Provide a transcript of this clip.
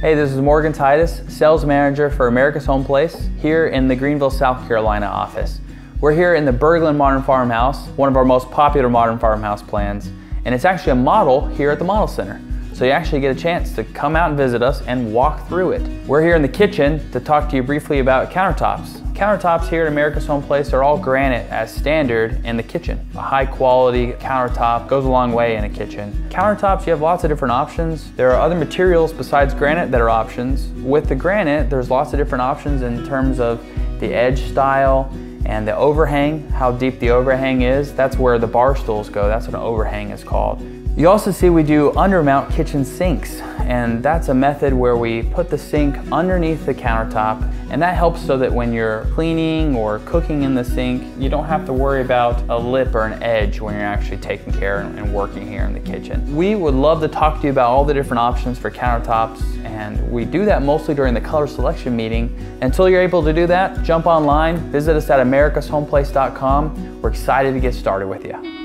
Hey, this is Morgan Titus, Sales Manager for America's Home Place here in the Greenville, South Carolina office. We're here in the Berglund Modern Farmhouse, one of our most popular modern farmhouse plans, and it's actually a model here at the Model Center. So you actually get a chance to come out and visit us and walk through it. We're here in the kitchen to talk to you briefly about countertops. Countertops here at America's Home Place are all granite as standard in the kitchen. A high quality countertop goes a long way in a kitchen. Countertops, you have lots of different options. There are other materials besides granite that are options. With the granite, there's lots of different options in terms of the edge style and the overhang, how deep the overhang is. That's where the bar stools go. That's what an overhang is called. You also see we do undermount kitchen sinks, and that's a method where we put the sink underneath the countertop, and that helps so that when you're cleaning or cooking in the sink, you don't have to worry about a lip or an edge when you're actually taking care and working here in the kitchen. We would love to talk to you about all the different options for countertops, and we do that mostly during the color selection meeting. Until you're able to do that, jump online, visit us at americashomeplace.com. We're excited to get started with you.